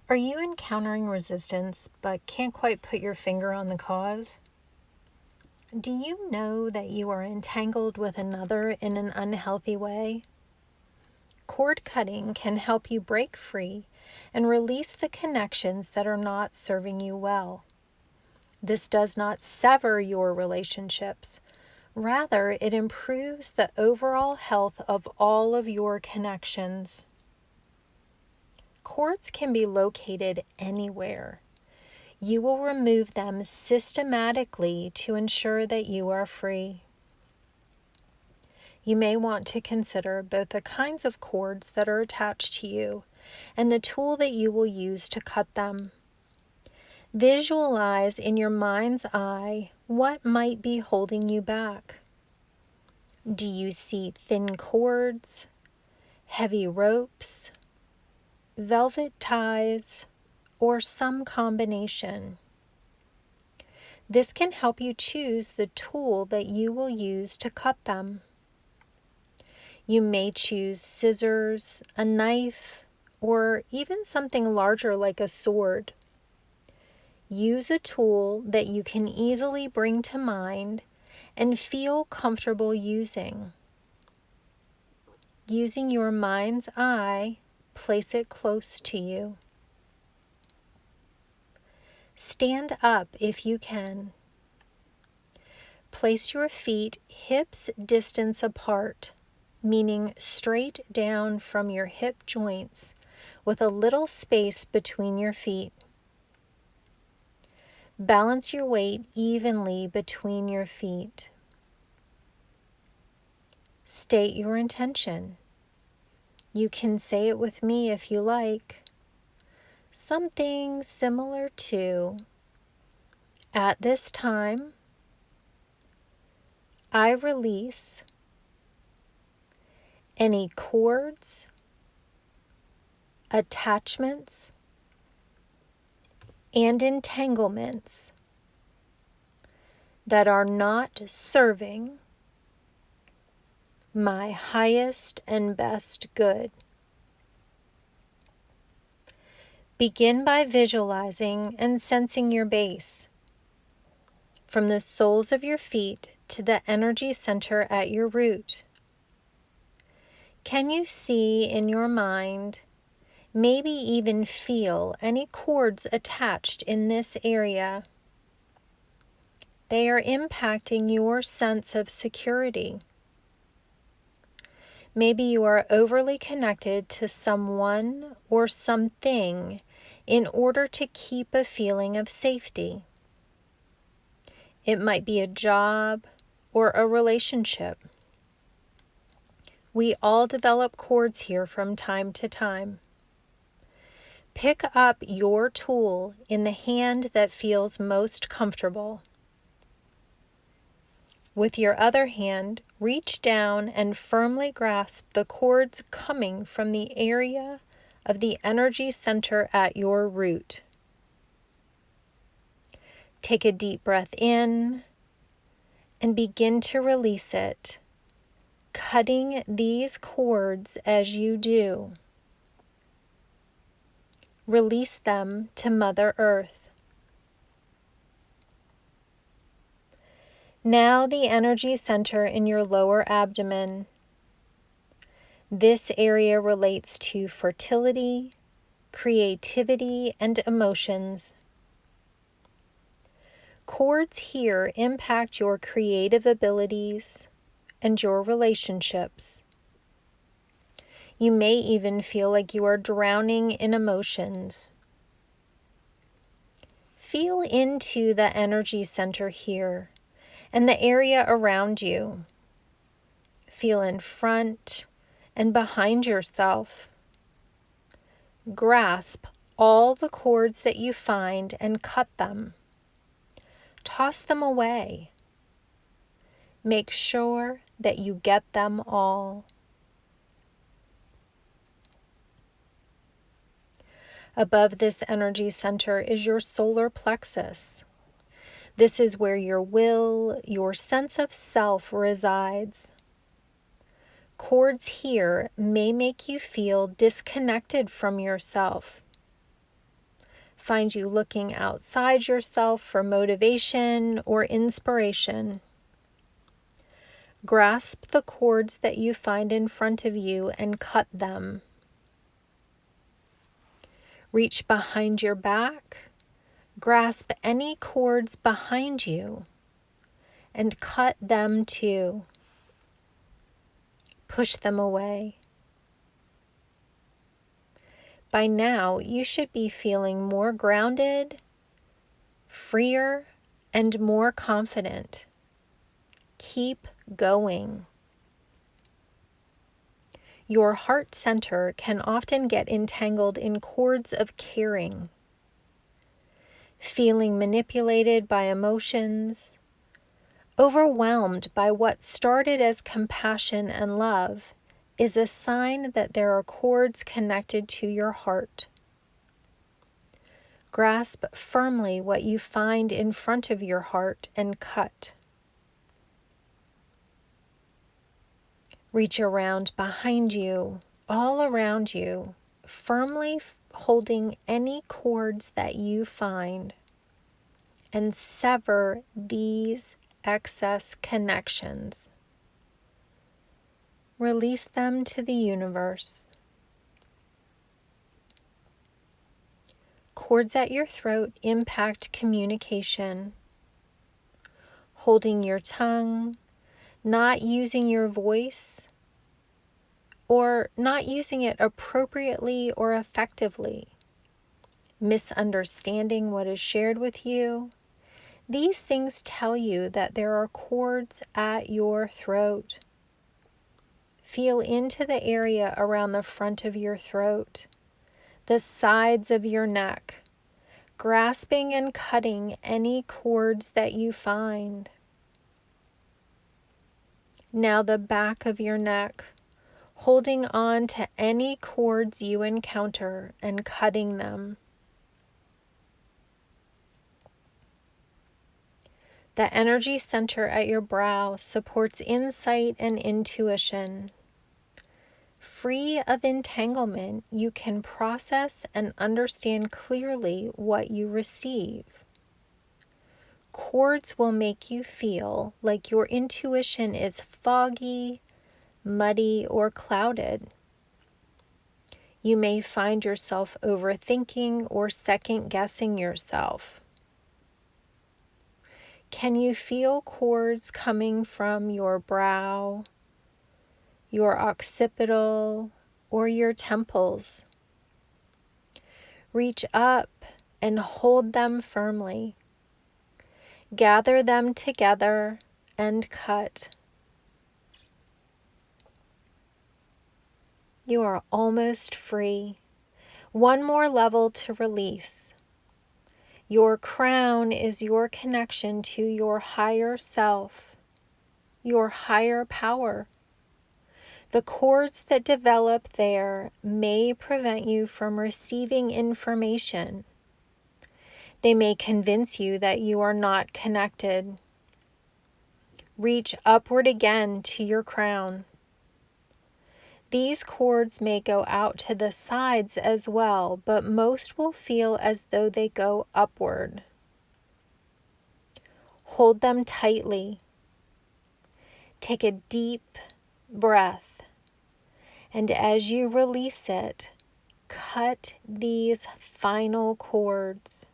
Are you encountering resistance but can't quite put your finger on the cause? Do you know that you are entangled with another in an unhealthy way? Cord cutting can help you break free and release the connections that are not serving you well. This does not sever your relationships. Rather, it improves the overall health of all of your connections. Cords can be located anywhere. You will remove them systematically to ensure that you are free. You may want to consider both the kinds of cords that are attached to you and the tool that you will use to cut them. Visualize in your mind's eye what might be holding you back. Do you see thin cords, heavy ropes, velvet ties, or some combination? This can help you choose the tool that you will use to cut them. You may choose scissors, a knife, or even something larger like a sword. Use a tool that you can easily bring to mind and feel comfortable using. Using your mind's eye, place it close to you. Stand up if you can. Place your feet hips distance apart, meaning straight down from your hip joints with a little space between your feet. Balance your weight evenly between your feet. State your intention. You can say it with me if you like. Something similar to, at this time, I release any cords, attachments, and entanglements that are not serving my highest and best good. Begin by visualizing and sensing your base, from the soles of your feet to the energy center at your root. Can you see in your mind, maybe even feel any cords attached in this area? They are impacting your sense of security. Maybe you are overly connected to someone or something in order to keep a feeling of safety. It might be a job or a relationship. We all develop cords here from time to time. Pick up your tool in the hand that feels most comfortable. With your other hand, reach down and firmly grasp the cords coming from the area of the energy center at your root. Take a deep breath in and begin to release it, cutting these cords as you do. Release them to Mother Earth. Now the energy center in your lower abdomen. This area relates to fertility, creativity, and emotions. Cords here impact your creative abilities and your relationships. You may even feel like you are drowning in emotions. Feel into the energy center here and the area around you. Feel in front and behind yourself. Grasp all the cords that you find and cut them. Toss them away. Make sure that you get them all. Above this energy center is your solar plexus. This is where your will, your sense of self resides. Cords here may make you feel disconnected from yourself. find you looking outside yourself for motivation or inspiration. Grasp the cords that you find in front of you and cut them. Reach behind your back, grasp any cords behind you, and cut them too. Push them away. By now, you should be feeling more grounded, freer, and more confident. Keep going. Your heart center can often get entangled in cords of caring. Feeling manipulated by emotions, overwhelmed by what started as compassion and love, is a sign that there are cords connected to your heart. Grasp firmly what you find in front of your heart and cut. Reach around behind you, all around you, firmly holding any cords that you find, and sever these excess connections. Release them to the universe. Cords at your throat impact communication. Holding your tongue, not using your voice, or not using it appropriately or effectively, misunderstanding what is shared with you. These things tell you that there are cords at your throat. Feel into the area around the front of your throat, the sides of your neck, grasping and cutting any cords that you find. Now the back of your neck, holding on to any cords you encounter and cutting them. The energy center at your brow supports insight and intuition. Free of entanglement, you can process and understand clearly what you receive. Cords will make you feel like your intuition is foggy, muddy, or clouded. You may find yourself overthinking or second-guessing yourself. Can you feel cords coming from your brow, your occipital, or your temples? Reach up and hold them firmly. Gather them together and cut. You are almost free. One more level to release. Your crown is your connection to your higher self, your higher power. The cords that develop there may prevent you from receiving information. They may convince you that you are not connected. Reach upward again to your crown. These cords may go out to the sides as well, but most will feel as though they go upward. Hold them tightly. Take a deep breath, and as you release it, cut these final cords.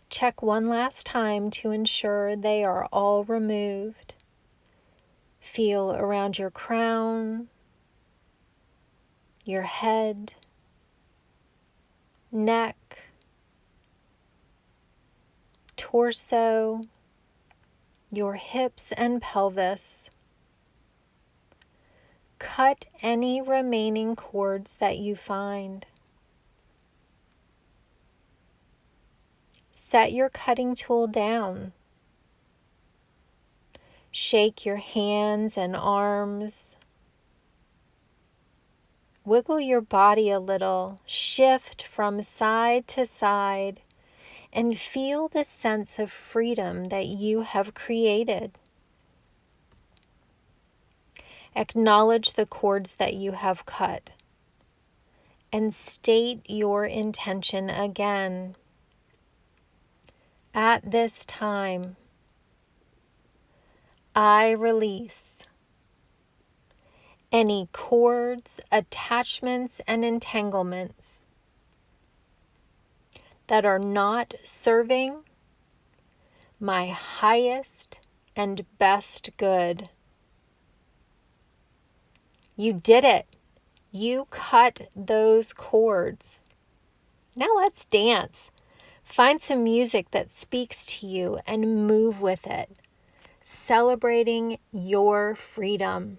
Check one last time to ensure they are all removed. Feel around your crown, your head, neck, torso, your hips and pelvis. Cut any remaining cords that you find. Set your cutting tool down. Shake your hands and arms. Wiggle your body a little, shift from side to side, and feel the sense of freedom that you have created. Acknowledge the cords that you have cut. and state your intention again. At this time, I release any cords, attachments, and entanglements that are not serving my highest and best good. You did it. You cut those cords. Now let's dance. Find some music that speaks to you and move with it, celebrating your freedom.